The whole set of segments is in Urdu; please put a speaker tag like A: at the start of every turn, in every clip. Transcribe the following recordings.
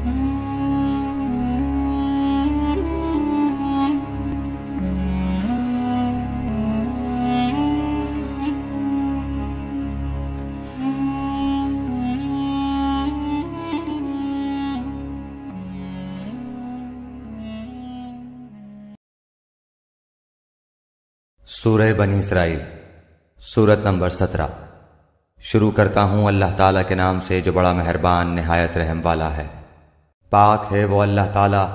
A: سورہ بنی اسرائیل سورت نمبر 17۔ شروع کرتا ہوں اللہ تعالیٰ کے نام سے جو بڑا مہربان نہایت رحم والا ہے۔ پاک ہے وہ اللہ تعالیٰ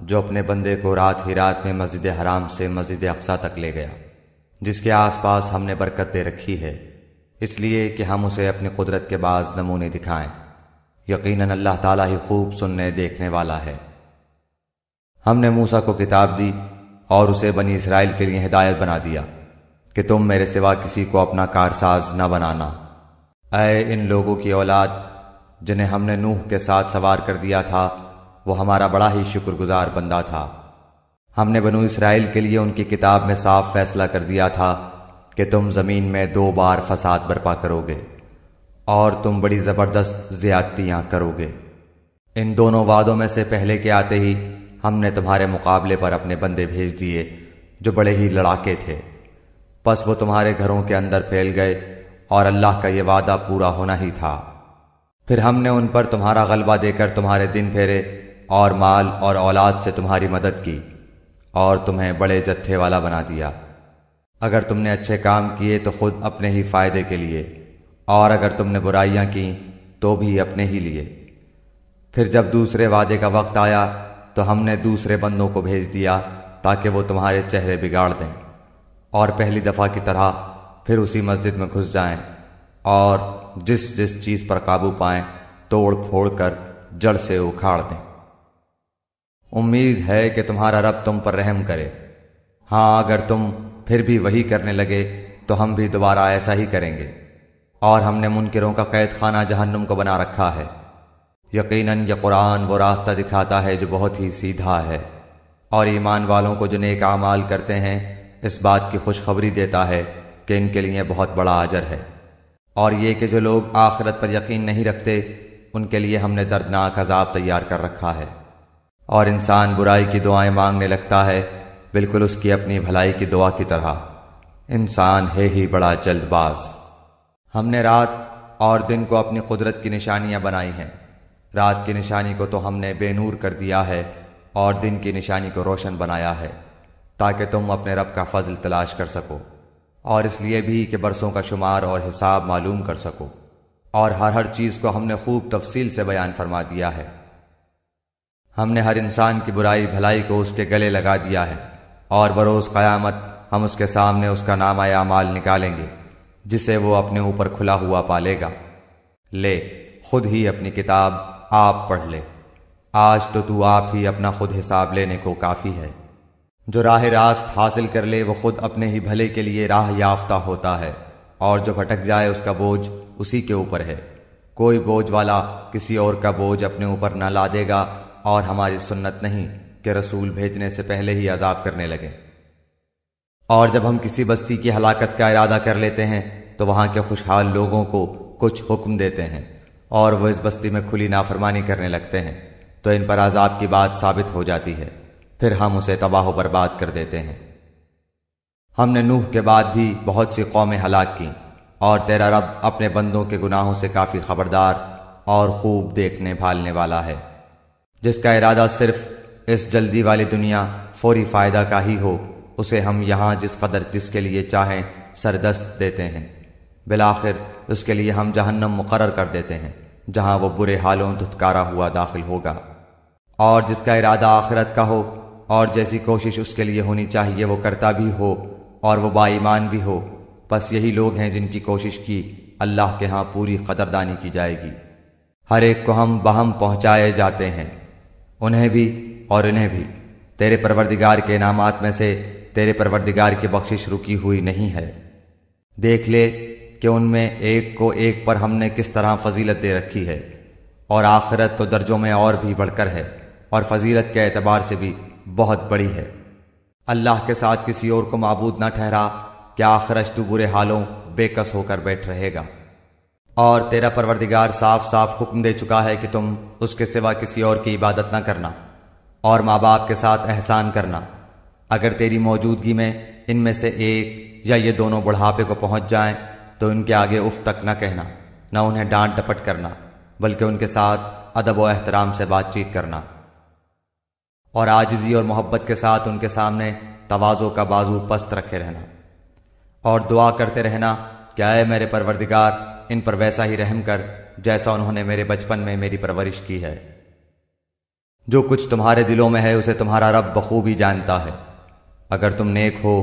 A: جو اپنے بندے کو رات ہی رات میں مسجد حرام سے مسجد اقصیٰ تک لے گیا، جس کے آس پاس ہم نے برکت دے رکھی ہے، اس لیے کہ ہم اسے اپنی قدرت کے بعض نمونے دکھائیں۔ یقیناً اللہ تعالیٰ ہی خوب سننے دیکھنے والا ہے۔ ہم نے موسیٰ کو کتاب دی اور اسے بنی اسرائیل کے لیے ہدایت بنا دیا کہ تم میرے سوا کسی کو اپنا کارساز نہ بنانا۔ اے ان لوگوں کی اولاد جنہیں ہم نے نوح کے ساتھ سوار کر دیا تھا، وہ ہمارا بڑا ہی شکر گزار بندہ تھا۔ ہم نے بنو اسرائیل کے لیے ان کی کتاب میں صاف فیصلہ کر دیا تھا کہ تم زمین میں 2 بار فساد برپا کرو گے اور تم بڑی زبردست زیادتیاں کرو گے۔ ان دونوں وعدوں میں سے پہلے کے آتے ہی ہم نے تمہارے مقابلے پر اپنے بندے بھیج دیے جو بڑے ہی لڑاکے تھے، پس وہ تمہارے گھروں کے اندر پھیل گئے اور اللہ کا یہ وعدہ پورا ہونا ہی تھا۔ پھر ہم نے ان پر تمہارا غلبہ دے کر تمہارے دن پھیرے اور مال اور اولاد سے تمہاری مدد کی اور تمہیں بڑے جتھے والا بنا دیا۔ اگر تم نے اچھے کام کیے تو خود اپنے ہی فائدے کے لیے، اور اگر تم نے برائیاں کی تو بھی اپنے ہی لیے۔ پھر جب دوسرے وعدے کا وقت آیا تو ہم نے دوسرے بندوں کو بھیج دیا تاکہ وہ تمہارے چہرے بگاڑ دیں اور پہلی دفعہ کی طرح پھر اسی مسجد میں گھس جائیں اور جس جس چیز پر قابو پائیں توڑ پھوڑ کر جڑ سے اکھاڑ دیں۔ امید ہے کہ تمہارا رب تم پر رحم کرے۔ ہاں اگر تم پھر بھی وہی کرنے لگے تو ہم بھی دوبارہ ایسا ہی کریں گے، اور ہم نے منکروں کا قید خانہ جہنم کو بنا رکھا ہے۔ یقیناً یہ قرآن وہ راستہ دکھاتا ہے جو بہت ہی سیدھا ہے، اور ایمان والوں کو جو نیک اعمال کرتے ہیں اس بات کی خوشخبری دیتا ہے کہ ان کے لیے بہت بڑا اجر ہے۔ اور یہ کہ جو لوگ آخرت پر یقین نہیں رکھتے ان کے لیے ہم نے دردناک عذاب تیار کر رکھا ہے۔ اور انسان برائی کی دعائیں مانگنے لگتا ہے بالکل اس کی اپنی بھلائی کی دعا کی طرح۔ انسان ہے ہی بڑا جلد باز۔ ہم نے رات اور دن کو اپنی قدرت کی نشانیاں بنائی ہیں۔ رات کی نشانی کو تو ہم نے بے نور کر دیا ہے اور دن کی نشانی کو روشن بنایا ہے تاکہ تم اپنے رب کا فضل تلاش کر سکو، اور اس لیے بھی کہ برسوں کا شمار اور حساب معلوم کر سکو، اور ہر چیز کو ہم نے خوب تفصیل سے بیان فرما دیا ہے۔ ہم نے ہر انسان کی برائی بھلائی کو اس کے گلے لگا دیا ہے، اور بروز قیامت ہم اس کے سامنے اس کا نامہ اعمال نکالیں گے جسے وہ اپنے اوپر کھلا ہوا پالے گا۔ لے خود ہی اپنی کتاب آپ پڑھ لے، آج تو آپ ہی اپنا خود حساب لینے کو کافی ہے۔ جو راہ راست حاصل کر لے وہ خود اپنے ہی بھلے کے لیے راہ یافتہ ہوتا ہے، اور جو بھٹک جائے اس کا بوجھ اسی کے اوپر ہے۔ کوئی بوجھ والا کسی اور کا بوجھ اپنے اوپر نہ لا دے گا، اور ہماری سنت نہیں کہ رسول بھیجنے سے پہلے ہی عذاب کرنے لگے۔ اور جب ہم کسی بستی کی ہلاکت کا ارادہ کر لیتے ہیں تو وہاں کے خوشحال لوگوں کو کچھ حکم دیتے ہیں، اور وہ اس بستی میں کھلی نافرمانی کرنے لگتے ہیں تو ان پر عذاب کی بات ثابت ہو جاتی ہے، پھر ہم اسے تباہ و برباد کر دیتے ہیں۔ ہم نے نوح کے بعد بھی بہت سی قومیں ہلاک کی، اور تیرا رب اپنے بندوں کے گناہوں سے کافی خبردار اور خوب دیکھنے بھالنے والا ہے۔ جس کا ارادہ صرف اس جلدی والی دنیا فوری فائدہ کا ہی ہو اسے ہم یہاں جس قدر جس کے لیے چاہیں سردست دیتے ہیں، بالآخر اس کے لیے ہم جہنم مقرر کر دیتے ہیں جہاں وہ برے حالوں دھتکارا ہوا داخل ہوگا۔ اور جس کا ارادہ آخرت کا ہو اور جیسی کوشش اس کے لیے ہونی چاہیے وہ کرتا بھی ہو اور وہ با ایمان بھی ہو، بس یہی لوگ ہیں جن کی کوشش کی اللہ کے ہاں پوری قدردانی کی جائے گی۔ ہر ایک کو ہم بہم پہنچائے جاتے ہیں، انہیں بھی اور انہیں بھی۔ تیرے پروردگار کے انعامات میں سے تیرے پروردگار کی بخشش رکی ہوئی نہیں ہے۔ دیکھ لے کہ ان میں ایک کو ایک پر ہم نے کس طرح فضیلت دے رکھی ہے، اور آخرت تو درجوں میں اور بھی بڑھ کر ہے اور فضیلت کے اعتبار سے بھی بہت بڑی ہے۔ اللہ کے ساتھ کسی اور کو معبود نہ ٹھہرا کہ آخرش تو برے حالوں بے کس ہو کر بیٹھ رہے گا۔ اور تیرا پروردگار صاف صاف حکم دے چکا ہے کہ تم اس کے سوا کسی اور کی عبادت نہ کرنا، اور ماں باپ کے ساتھ احسان کرنا۔ اگر تیری موجودگی میں ان میں سے ایک یا یہ دونوں بڑھاپے کو پہنچ جائیں تو ان کے آگے اف تک نہ کہنا، نہ انہیں ڈانٹ ڈپٹ کرنا، بلکہ ان کے ساتھ ادب و احترام سے بات چیت کرنا، اور عاجزی اور محبت کے ساتھ ان کے سامنے تواضع کا بازو پست رکھے رہنا، اور دعا کرتے رہنا کہ اے میرے پروردگار ان پر ویسا ہی رحم کر جیسا انہوں نے میرے بچپن میں میری پرورش کی ہے۔ جو کچھ تمہارے دلوں میں ہے اسے تمہارا رب بخوبی جانتا ہے۔ اگر تم نیک ہو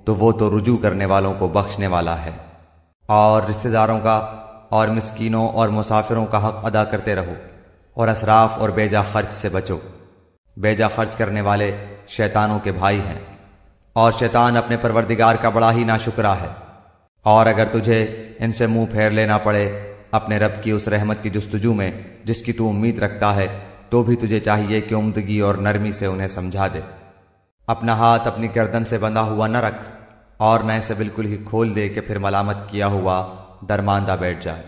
A: تو وہ تو رجوع کرنے والوں کو بخشنے والا ہے۔ اور رشتہ داروں کا اور مسکینوں اور مسافروں کا حق ادا کرتے رہو، اور اسراف اور بیجا خرچ سے بچو۔ بیجا خرچ کرنے والے شیطانوں کے بھائی ہیں، اور شیطان اپنے پروردگار کا بڑا ہی ناشکرا ہے۔ اور اگر تجھے ان سے منہ پھیر لینا پڑے اپنے رب کی اس رحمت کی جستجو میں جس کی تو امید رکھتا ہے، تو بھی تجھے چاہیے کہ عمدگی اور نرمی سے انہیں سمجھا دے۔ اپنا ہاتھ اپنی گردن سے بندھا ہوا نہ رکھ، اور نہ اسے بالکل ہی کھول دے کہ پھر ملامت کیا ہوا درماندہ بیٹھ جائے۔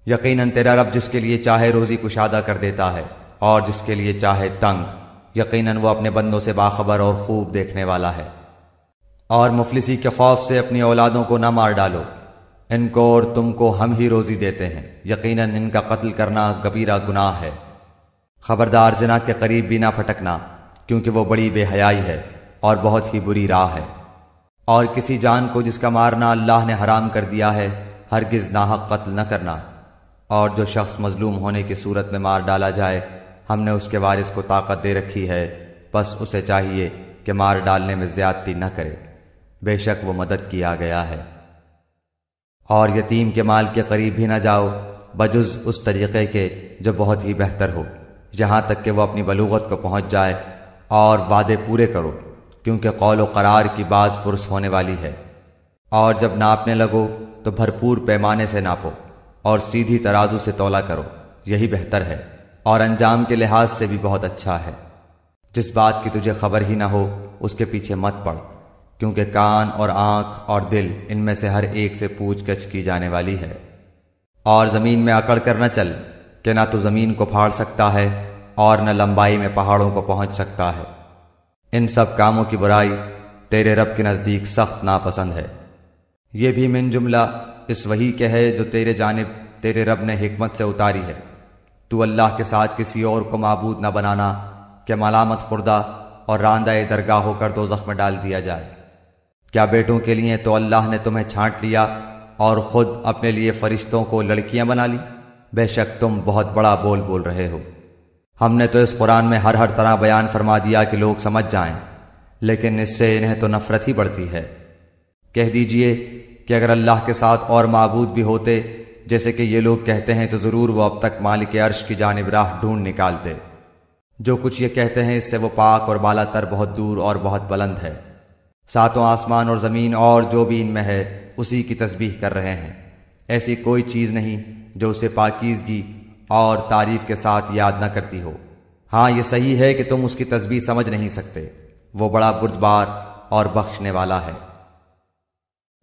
A: یقیناً تیرا رب جس کے لیے چاہے روزی کشادہ کر دیتا ہے، اور جس کے لیے چاہے تنگ۔ یقیناً وہ اپنے بندوں سے باخبر اور خوب دیکھنے والا ہے۔ اور مفلسی کے خوف سے اپنی اولادوں کو نہ مار ڈالو، ان کو اور تم کو ہم ہی روزی دیتے ہیں، یقیناً ان کا قتل کرنا کبیرہ گناہ ہے۔ خبردار زنا کے قریب بھی نہ پھٹکنا، کیونکہ وہ بڑی بے حیائی ہے اور بہت ہی بری راہ ہے۔ اور کسی جان کو جس کا مارنا اللہ نے حرام کر دیا ہے ہرگز ناحق قتل نہ کرنا۔ اور جو شخص مظلوم ہونے کی صورت میں مار ڈالا جائے، ہم نے اس کے وارث کو طاقت دے رکھی ہے، بس اسے چاہیے کہ مار ڈالنے میں زیادتی نہ کرے، بے شک وہ مدد کیا گیا ہے۔ اور یتیم کے مال کے قریب بھی نہ جاؤ بجز اس طریقے کے جو بہت ہی بہتر ہو، یہاں تک کہ وہ اپنی بلوغت کو پہنچ جائے، اور وعدے پورے کرو، کیونکہ قول و قرار کی باز پرس ہونے والی ہے۔ اور جب ناپنے لگو تو بھرپور پیمانے سے ناپو، اور سیدھی ترازو سے تولا کرو، یہی بہتر ہے، اور انجام کے لحاظ سے بھی بہت اچھا ہے۔ جس بات کی تجھے خبر ہی نہ ہو اس کے پیچھے مت پڑ، کیونکہ کان اور آنکھ اور دل ان میں سے ہر ایک سے پوچھ گچھ کی جانے والی ہے۔ اور زمین میں اکڑ کر نہ چل کہ نہ تو زمین کو پھاڑ سکتا ہے اور نہ لمبائی میں پہاڑوں کو پہنچ سکتا ہے۔ ان سب کاموں کی برائی تیرے رب کے نزدیک سخت ناپسند ہے۔ یہ بھی من جملہ اس وحی کے ہے جو تیرے جانب تیرے رب نے حکمت سے اتاری ہے۔ تو اللہ کے ساتھ کسی اور کو معبود نہ بنانا کہ ملامت خوردہ اور راندہ درگاہ ہو کر دوزخ میں ڈال دیا جائے۔ کیا بیٹوں کے لیے تو اللہ نے تمہیں چھانٹ لیا اور خود اپنے لیے فرشتوں کو لڑکیاں بنا لی؟ بے شک تم بہت بڑا بول رہے ہو۔ ہم نے تو اس قرآن میں ہر طرح بیان فرما دیا کہ لوگ سمجھ جائیں، لیکن اس سے انہیں تو نفرت ہی بڑھتی ہے۔ کہہ دیجئے کہ اگر اللہ کے ساتھ اور معبود بھی ہوتے جیسے کہ یہ لوگ کہتے ہیں تو ضرور وہ اب تک مالک عرش کی جانب راہ ڈھونڈ نکالتے۔ جو کچھ یہ کہتے ہیں اس سے وہ پاک اور بالا تر بہت دور اور بہت بلند ہے۔ ساتوں آسمان اور زمین اور جو بھی ان میں ہے اسی کی تسبیح کر رہے ہیں۔ ایسی کوئی چیز نہیں جو اسے پاکیزگی اور تعریف کے ساتھ یاد نہ کرتی ہو۔ ہاں یہ صحیح ہے کہ تم اس کی تسبیح سمجھ نہیں سکتے، وہ بڑا بردبار اور بخشنے والا ہے۔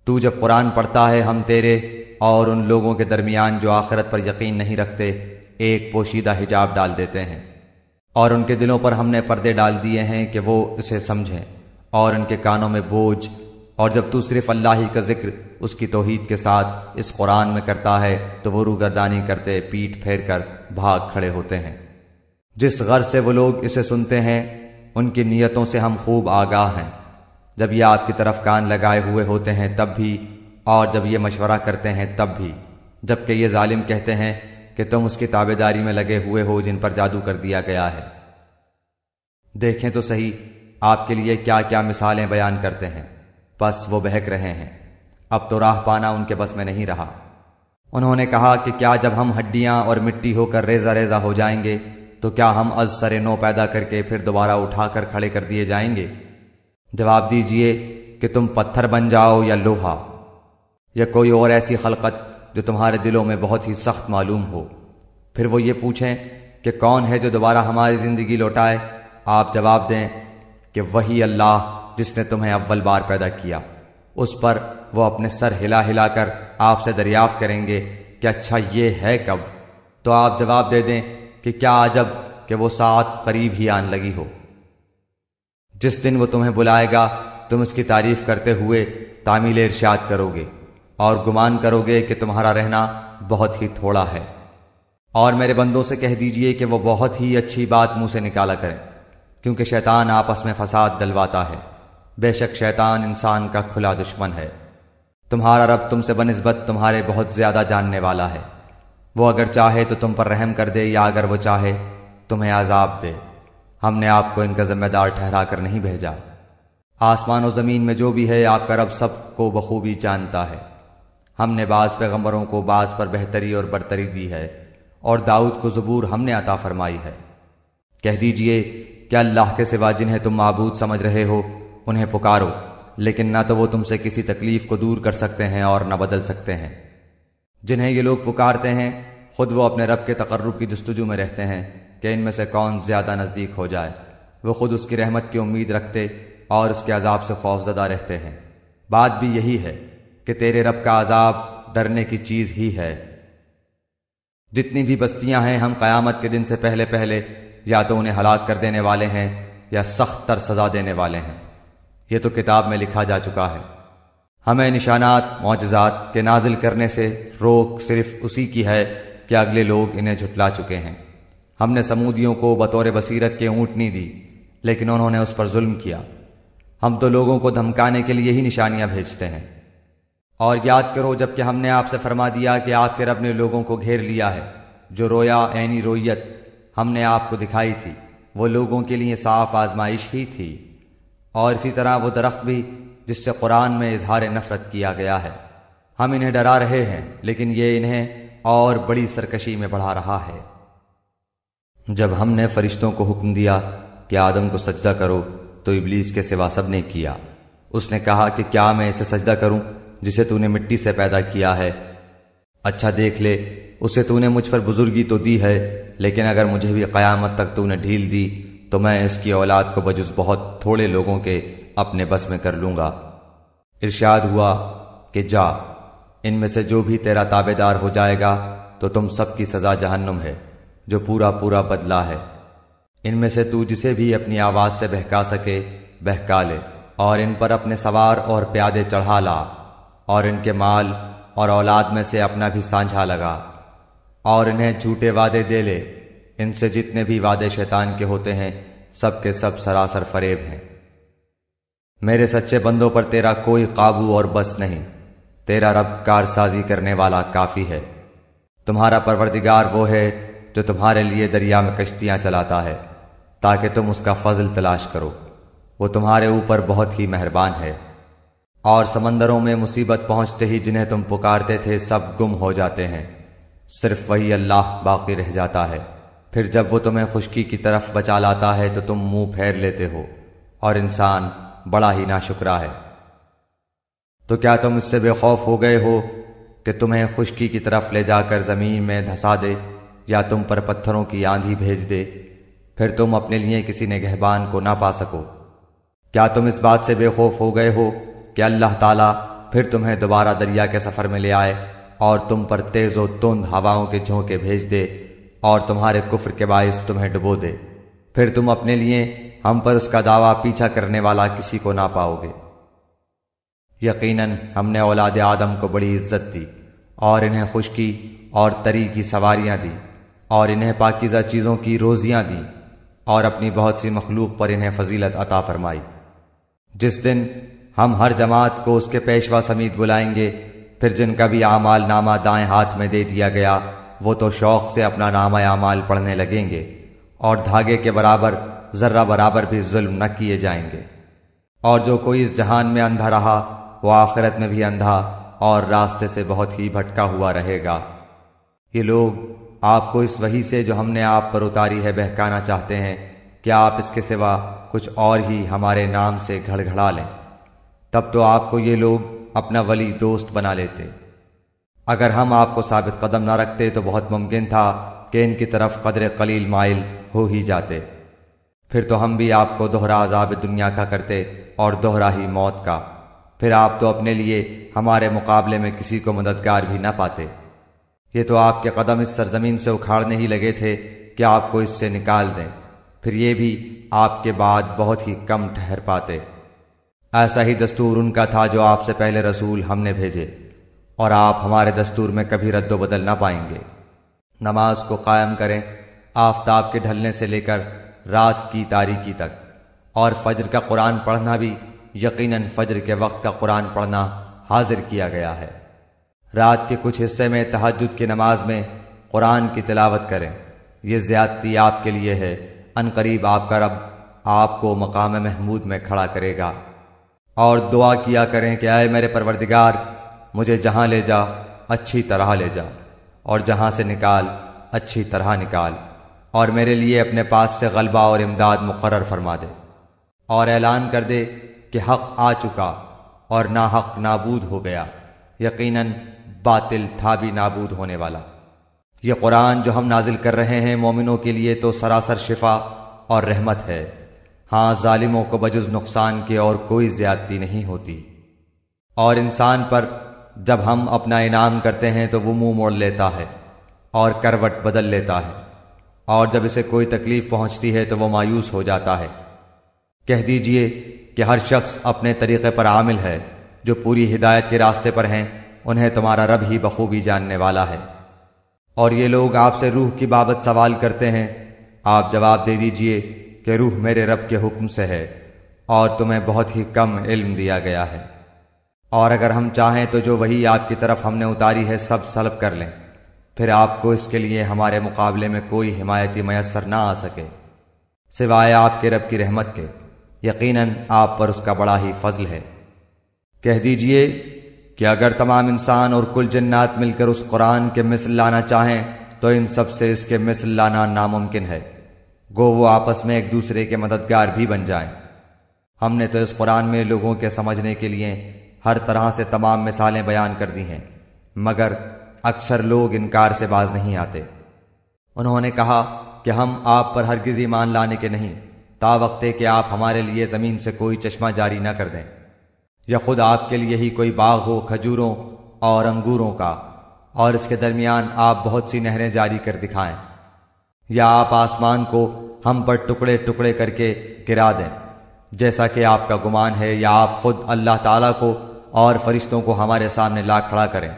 A: تو جب قرآن پڑھتا ہے ہم تیرے اور ان لوگوں کے درمیان جو آخرت پر یقین نہیں رکھتے ایک پوشیدہ حجاب ڈال دیتے ہیں، اور ان کے دلوں پر ہم نے پردے ڈال دیے ہیں کہ وہ اسے سمجھیں، اور ان کے کانوں میں بوجھ۔ اور جب تو صرف اللہ ہی کا ذکر اس کی توحید کے ساتھ اس قرآن میں کرتا ہے تو وہ روگردانی کرتے پیٹ پھیر کر بھاگ کھڑے ہوتے ہیں۔ جس غرض سے وہ لوگ اسے سنتے ہیں ان کی نیتوں سے ہم خوب آگاہ ہیں۔ جب یہ آپ کی طرف کان لگائے ہوئے ہوتے ہیں تب بھی، اور جب یہ مشورہ کرتے ہیں تب بھی، جبکہ یہ ظالم کہتے ہیں کہ تم اس کی تابعداری میں لگے ہوئے ہو جن پر جادو کر دیا گیا ہے۔ دیکھیں تو صحیح آپ کے لیے کیا کیا مثالیں بیان کرتے ہیں، بس وہ بہک رہے ہیں، اب تو راہ پانا ان کے بس میں نہیں رہا۔ انہوں نے کہا کہ کیا جب ہم ہڈیاں اور مٹی ہو کر ریزہ ریزہ ہو جائیں گے تو کیا ہم از سر نو پیدا کر کے پھر دوبارہ اٹھا کر کھڑے کر دیے جائیں گے؟ جواب دیجئے کہ تم پتھر بن جاؤ یا لوہا یا کوئی اور ایسی خلقت جو تمہارے دلوں میں بہت ہی سخت معلوم ہو۔ پھر وہ یہ پوچھیں کہ کون ہے جو دوبارہ ہماری زندگی لوٹائے؟ آپ جواب دیں کہ وہی اللہ جس نے تمہیں اول بار پیدا کیا۔ اس پر وہ اپنے سر ہلا ہلا کر آپ سے دریافت کریں گے کہ اچھا یہ ہے کب؟ تو آپ جواب دے دیں کہ کیا عجب کہ وہ ساعت قریب ہی آن لگی ہو۔ جس دن وہ تمہیں بلائے گا تم اس کی تعریف کرتے ہوئے تعمیل ارشاد کرو گے اور گمان کرو گے کہ تمہارا رہنا بہت ہی تھوڑا ہے۔ اور میرے بندوں سے کہہ دیجئے کہ وہ بہت ہی اچھی بات منہ سے نکالا کریں، کیونکہ شیطان آپس میں فساد ڈلواتا ہے۔ بے شک شیطان انسان کا کھلا دشمن ہے۔ تمہارا رب تم سے بنسبت تمہارے بہت زیادہ جاننے والا ہے۔ وہ اگر چاہے تو تم پر رحم کر دے، یا اگر وہ چاہے تمہیں عذاب دے۔ ہم نے آپ کو ان کا ذمہ دار ٹھہرا کر نہیں بھیجا۔ آسمان و زمین میں جو بھی ہے آپ کا رب سب کو بخوبی جانتا ہے۔ ہم نے بعض پیغمبروں کو بعض پر بہتری اور برتری دی ہے، اور داؤد کو زبور ہم نے عطا فرمائی ہے۔ کہہ دیجئے کہ اللہ کے سوا جنہیں تم معبود سمجھ رہے ہو انہیں پکارو، لیکن نہ تو وہ تم سے کسی تکلیف کو دور کر سکتے ہیں اور نہ بدل سکتے ہیں۔ جنہیں یہ لوگ پکارتے ہیں خود وہ اپنے رب کے تقرب کی جستجو میں رہتے ہیں کہ ان میں سے کون زیادہ نزدیک ہو جائے۔ وہ خود اس کی رحمت کی امید رکھتے اور اس کے عذاب سے خوف زدہ رہتے ہیں۔ بات بھی یہی ہے کہ تیرے رب کا عذاب ڈرنے کی چیز ہی ہے۔ جتنی بھی بستیاں ہیں ہم قیامت کے دن سے پہلے پہلے یا تو انہیں ہلاک کر دینے والے ہیں یا سخت تر سزا دینے والے ہیں۔ یہ تو کتاب میں لکھا جا چکا ہے۔ ہمیں نشانات معجزات کے نازل کرنے سے روک صرف اسی کی ہے کہ اگلے لوگ انہیں جھٹلا چکے ہیں۔ ہم نے سمودیوں کو بطور بصیرت کے اونٹنی دی، لیکن انہوں نے اس پر ظلم کیا۔ ہم تو لوگوں کو دھمکانے کے لیے ہی نشانیاں بھیجتے ہیں۔ اور یاد کرو جب کہ ہم نے آپ سے فرما دیا کہ آپ کے رب نے لوگوں کو گھیر لیا ہے، جو رویا عینی رویت ہم نے آپ کو دکھائی تھی وہ لوگوں کے لیے صاف آزمائش ہی تھی۔ اور اسی طرح وہ درخت بھی جس سے قرآن میں اظہار نفرت کیا گیا ہے، ہم انہیں ڈرا رہے ہیں لیکن یہ انہیں اور بڑی سرکشی میں بڑھا رہا ہے۔ جب ہم نے فرشتوں کو حکم دیا کہ آدم کو سجدہ کرو تو ابلیس کے سوا سب نے کیا۔ اس نے کہا کہ کیا میں اسے سجدہ کروں جسے تو نے مٹی سے پیدا کیا ہے؟ اچھا دیکھ لے، اسے تو نے مجھ پر بزرگی تو دی ہے، لیکن اگر مجھے بھی قیامت تک تو نے ڈھیل دی تو میں اس کی اولاد کو بجز بہت تھوڑے لوگوں کے اپنے بس میں کر لوں گا۔ ارشاد ہوا کہ جا، ان میں سے جو بھی تیرا تابع دار ہو جائے گا تو تم سب کی سزا جہنم ہے، جو پورا پورا بدلہ ہے۔ ان میں سے تو جسے بھی اپنی آواز سے بہکا سکے بہکا لے، اور ان پر اپنے سوار اور پیادے چڑھا لا، اور ان کے مال اور اولاد میں سے اپنا بھی سانجھا لگا، اور انہیں جھوٹے وعدے دے لے۔ ان سے جتنے بھی وعدے شیطان کے ہوتے ہیں سب کے سب سراسر فریب ہیں۔ میرے سچے بندوں پر تیرا کوئی قابو اور بس نہیں، تیرا رب کارسازی کرنے والا کافی ہے۔ تمہارا پروردگار وہ ہے جو تمہارے لیے دریا میں کشتیاں چلاتا ہے تاکہ تم اس کا فضل تلاش کرو، وہ تمہارے اوپر بہت ہی مہربان ہے۔ اور سمندروں میں مصیبت پہنچتے ہی جنہیں تم پکارتے تھے سب گم ہو جاتے ہیں، صرف وہی اللہ باقی رہ جاتا ہے۔ پھر جب وہ تمہیں خشکی کی طرف بچا لاتا ہے تو تم منہ پھیر لیتے ہو، اور انسان بڑا ہی ناشکرا ہے۔ تو کیا تم اس سے بے خوف ہو گئے ہو کہ تمہیں خشکی کی طرف لے جا کر زمین میں دھسا دے یا تم پر پتھروں کی آندھی بھیج دے، پھر تم اپنے لیے کسی نگہبان کو نہ پا سکو؟ کیا تم اس بات سے بے خوف ہو گئے ہو کہ اللہ تعالیٰ پھر تمہیں دوبارہ دریا کے سفر میں لے آئے اور تم پر تیز و تند ہواؤں کے جھونکے بھیج دے اور تمہارے کفر کے باعث تمہیں ڈبو دے؟ پھر تم اپنے لیے ہم پر اس کا دعویٰ پیچھا کرنے والا کسی کو نہ پاؤ گے۔ یقیناً ہم نے اولاد آدم کو بڑی عزت دی اور انہیں خشکی اور تری کی سواریاں دی اور انہیں پاکیزہ چیزوں کی روزیاں دیں اور اپنی بہت سی مخلوق پر انہیں فضیلت عطا فرمائی۔ جس دن ہم ہر جماعت کو اس کے پیشوا سمیت بلائیں گے، پھر جن کا بھی اعمال نامہ دائیں ہاتھ میں دے دیا گیا وہ تو شوق سے اپنا نامہ اعمال پڑھنے لگیں گے، اور دھاگے کے برابر ذرہ برابر بھی ظلم نہ کیے جائیں گے۔ اور جو کوئی اس جہان میں اندھا رہا وہ آخرت میں بھی اندھا اور راستے سے بہت ہی بھٹکا ہوا رہے گا۔ یہ لوگ آپ کو اس وحی سے جو ہم نے آپ پر اتاری ہے بہکانا چاہتے ہیں کہ آپ اس کے سوا کچھ اور ہی ہمارے نام سے گھڑ گھڑا لیں، تب تو آپ کو یہ لوگ اپنا ولی دوست بنا لیتے۔ اگر ہم آپ کو ثابت قدم نہ رکھتے تو بہت ممکن تھا کہ ان کی طرف قدر قلیل مائل ہو ہی جاتے، پھر تو ہم بھی آپ کو دوہرا عذاب دنیا کا کرتے اور دوہرا ہی موت کا، پھر آپ تو اپنے لیے ہمارے مقابلے میں کسی کو مددگار بھی نہ پاتے۔ یہ تو آپ کے قدم اس سرزمین سے اکھاڑنے ہی لگے تھے کہ آپ کو اس سے نکال دیں، پھر یہ بھی آپ کے بعد بہت ہی کم ٹھہر پاتے۔ ایسا ہی دستور ان کا تھا جو آپ سے پہلے رسول ہم نے بھیجے، اور آپ ہمارے دستور میں کبھی رد و بدل نہ پائیں گے۔ نماز کو قائم کریں آفتاب کے ڈھلنے سے لے کر رات کی تاریکی تک، اور فجر کا قرآن پڑھنا بھی یقیناً فجر کے وقت کا قرآن پڑھنا حاضر کیا گیا ہے۔ رات کے کچھ حصے میں تہجد کی نماز میں قرآن کی تلاوت کریں، یہ زیادتی آپ کے لیے ہے، ان قریب آپ کا رب آپ کو مقام محمود میں کھڑا کرے گا۔ اور دعا کیا کریں کہ اے میرے پروردگار، مجھے جہاں لے جا اچھی طرح لے جا، اور جہاں سے نکال اچھی طرح نکال، اور میرے لیے اپنے پاس سے غلبہ اور امداد مقرر فرما دے، اور اعلان کر دے کہ حق آ چکا اور ناحق نابود ہو گیا، یقیناً باطل تھا بھی نابود ہونے والا۔ یہ قرآن جو ہم نازل کر رہے ہیں مومنوں کے لیے تو سراسر شفا اور رحمت ہے، ہاں ظالموں کو بجز نقصان کے اور کوئی زیادتی نہیں ہوتی۔ اور انسان پر جب ہم اپنا انعام کرتے ہیں تو وہ منہ موڑ لیتا ہے اور کروٹ بدل لیتا ہے، اور جب اسے کوئی تکلیف پہنچتی ہے تو وہ مایوس ہو جاتا ہے۔ کہہ دیجئے کہ ہر شخص اپنے طریقے پر عامل ہے، جو پوری ہدایت کے راستے پر ہیں انہیں تمہارا رب ہی بخوبی جاننے والا ہے۔ اور یہ لوگ آپ سے روح کی بابت سوال کرتے ہیں، آپ جواب دے دیجئے کہ روح میرے رب کے حکم سے ہے، اور تمہیں بہت ہی کم علم دیا گیا ہے، اور اگر ہم چاہیں تو جو وحی آپ کی طرف ہم نے اتاری ہے سب سلب کر لیں، پھر آپ کو اس کے لیے ہمارے مقابلے میں کوئی حمایتی میسر نہ آ سکے سوائے آپ کے رب کی رحمت کے، یقیناً آپ پر اس کا بڑا ہی فضل ہے۔ کہہ دیجئے کہ اگر تمام انسان اور کل جنات مل کر اس قرآن کے مثل لانا چاہیں تو ان سب سے اس کے مثل لانا ناممکن ہے، گو وہ آپس میں ایک دوسرے کے مددگار بھی بن جائیں۔ ہم نے تو اس قرآن میں لوگوں کے سمجھنے کے لیے ہر طرح سے تمام مثالیں بیان کر دی ہیں، مگر اکثر لوگ انکار سے باز نہیں آتے۔ انہوں نے کہا کہ ہم آپ پر ہرگز ایمان لانے کے نہیں، تا وقتے کہ آپ ہمارے لیے زمین سے کوئی چشمہ جاری نہ کر دیں، یا خود آپ کے لیے ہی کوئی باغ ہو کھجوروں اور انگوروں کا، اور اس کے درمیان آپ بہت سی نہریں جاری کر دکھائیں، یا آپ آسمان کو ہم پر ٹکڑے ٹکڑے کر کے گرا دیں جیسا کہ آپ کا گمان ہے، یا آپ خود اللہ تعالیٰ کو اور فرشتوں کو ہمارے سامنے لا کھڑا کریں،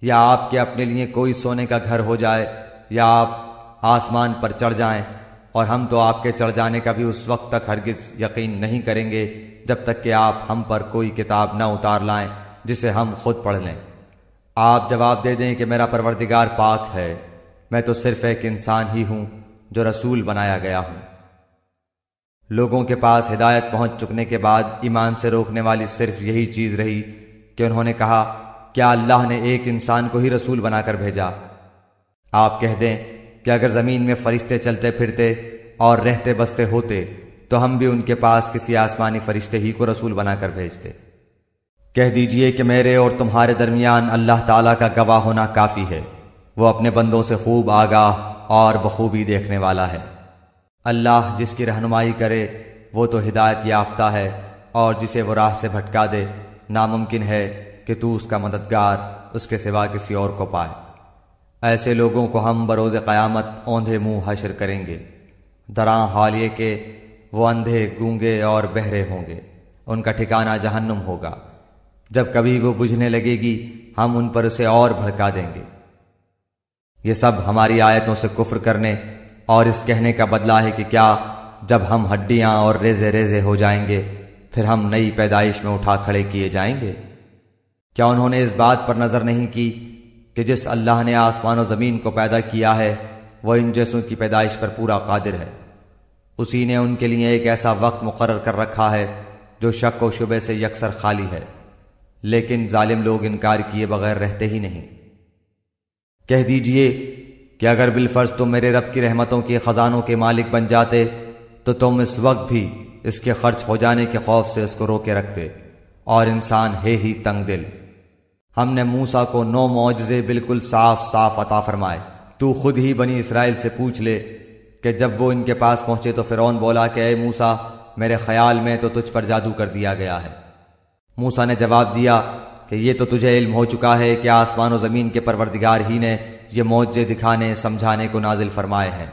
A: یا آپ کے اپنے لیے کوئی سونے کا گھر ہو جائے، یا آپ آسمان پر چڑھ جائیں، اور ہم تو آپ کے چڑھ جانے کا بھی اس وقت تک ہرگز یقین نہیں کریں گے جب تک کہ آپ ہم پر کوئی کتاب نہ اتار لائیں جسے ہم خود پڑھ لیں۔ آپ جواب دے دیں کہ میرا پروردگار پاک ہے، میں تو صرف ایک انسان ہی ہوں جو رسول بنایا گیا ہوں۔ لوگوں کے پاس ہدایت پہنچ چکنے کے بعد ایمان سے روکنے والی صرف یہی چیز رہی کہ انہوں نے کہا کیا اللہ نے ایک انسان کو ہی رسول بنا کر بھیجا؟ آپ کہہ دیں کہ اگر زمین میں فرشتے چلتے پھرتے اور رہتے بستے ہوتے تو ہم بھی ان کے پاس کسی آسمانی فرشتے ہی کو رسول بنا کر بھیجتے۔ کہہ دیجئے کہ میرے اور تمہارے درمیان اللہ تعالیٰ کا گواہ ہونا کافی ہے، وہ اپنے بندوں سے خوب آگاہ اور بخوبی دیکھنے والا ہے۔ اللہ جس کی رہنمائی کرے وہ تو ہدایت یافتہ ہے، اور جسے وہ راہ سے بھٹکا دے ناممکن ہے کہ تو اس کا مددگار اس کے سوا کسی اور کو پائے۔ ایسے لوگوں کو ہم بروز قیامت اوندھے منہ حشر کریں گے، دراں حال یہ کہ وہ اندھے گونگے اور بہرے ہوں گے، ان کا ٹھکانہ جہنم ہوگا، جب کبھی وہ بجھنے لگے گی ہم ان پر اسے اور بھڑکا دیں گے۔ یہ سب ہماری آیتوں سے کفر کرنے اور اس کہنے کا بدلہ ہے کہ کیا جب ہم ہڈیاں اور ریزے ریزے ہو جائیں گے پھر ہم نئی پیدائش میں اٹھا کھڑے کیے جائیں گے؟ کیا انہوں نے اس بات پر نظر نہیں کی کہ جس اللہ نے آسمان و زمین کو پیدا کیا ہے وہ ان جیسوں کی پیدائش پر پورا قادر ہے، اسی نے ان کے لیے ایک ایسا وقت مقرر کر رکھا ہے جو شک و شبے سے یکسر خالی ہے، لیکن ظالم لوگ انکار کیے بغیر رہتے ہی نہیں۔ کہہ دیجئے کہ اگر بالفرض تم میرے رب کی رحمتوں کے خزانوں کے مالک بن جاتے تو تم اس وقت بھی اس کے خرچ ہو جانے کے خوف سے اس کو روکے رکھتے، اور انسان ہے ہی تنگ دل۔ ہم نے موسیٰ کو 9 معجزے بالکل صاف صاف عطا فرمائے، تو خود ہی بنی اسرائیل سے پوچھ لے کہ جب وہ ان کے پاس پہنچے تو فرعون بولا کہ اے موسیٰ میرے خیال میں تو تجھ پر جادو کر دیا گیا ہے۔ موسیٰ نے جواب دیا کہ یہ تو تجھے علم ہو چکا ہے کہ آسمان و زمین کے پروردگار ہی نے یہ معجزے دکھانے سمجھانے کو نازل فرمائے ہیں۔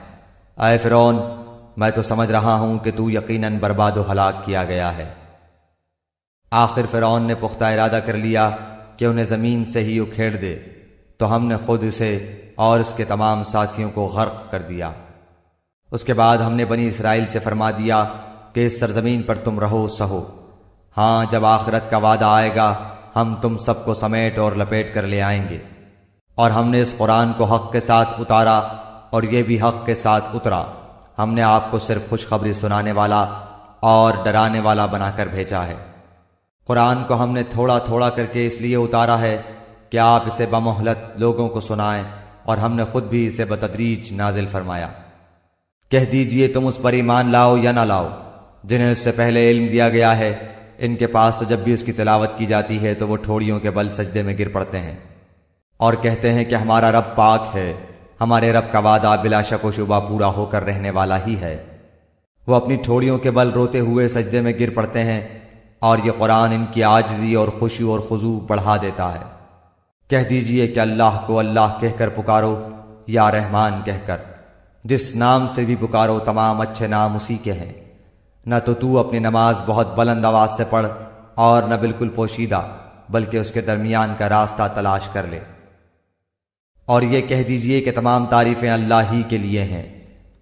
A: اے فرعون، میں تو سمجھ رہا ہوں کہ تو یقیناً برباد و ہلاک کیا گیا ہے۔ آخر فرعون نے پختہ ارادہ کر لیا کہ انہیں زمین سے ہی اکھیڑ دے، تو ہم نے خود اسے اور اس کے تمام ساتھیوں کو غرق کر دیا۔ اس کے بعد ہم نے بنی اسرائیل سے فرما دیا کہ اس سرزمین پر تم رہو سہو، ہاں جب آخرت کا وعدہ آئے گا ہم تم سب کو سمیٹ اور لپیٹ کر لے آئیں گے۔ اور ہم نے اس قرآن کو حق کے ساتھ اتارا اور یہ بھی حق کے ساتھ اترا۔ ہم نے آپ کو صرف خوشخبری سنانے والا اور ڈرانے والا بنا کر بھیجا ہے۔ قرآن کو ہم نے تھوڑا تھوڑا کر کے اس لیے اتارا ہے کہ آپ اسے بمہلت لوگوں کو سنائیں، اور ہم نے خود بھی اسے بتدریج نازل فرمایا۔ کہہ دیجئے تم اس پر ایمان لاؤ یا نہ لاؤ جنہیں اس سے پہلے علم دیا گیا ہے، ان کے پاس تو جب بھی اس کی تلاوت کی جاتی ہے تو وہ ٹھوڑیوں کے بل سجدے میں گر پڑتے ہیں اور کہتے ہیں کہ ہمارا رب پاک ہے، ہمارے رب کا وعدہ بلا شک و شبہ پورا ہو کر رہنے والا ہی ہے۔ وہ اپنی ٹھوڑیوں کے بل روتے ہوئے سجدے میں گر پڑتے ہیں، اور یہ قرآن ان کی عاجزی اور خشوع اور خضوع بڑھا دیتا ہے۔ کہہ دیجئے کہ اللہ کو اللہ کہہ کر پکارو یا رحمان کہہ کر، جس نام سے بھی پکارو تمام اچھے نام اسی کے ہیں۔ نہ تو اپنی نماز بہت بلند آواز سے پڑھ اور نہ بالکل پوشیدہ، بلکہ اس کے درمیان کا راستہ تلاش کر لے۔ اور یہ کہہ دیجئے کہ تمام تعریفیں اللہ ہی کے لیے ہیں،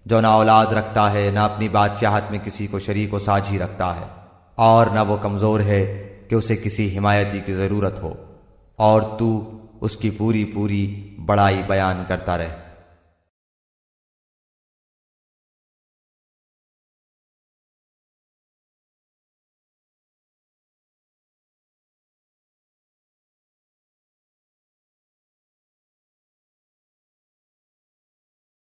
A: جو نہ اولاد رکھتا ہے، نہ اپنی بادشاہت میں کسی کو شریک و ساجھی رکھتا ہے، اور نہ وہ کمزور ہے کہ اسے کسی حمایتی کی ضرورت ہو، اور تو اس کی پوری بڑائی بیان کرتا رہے۔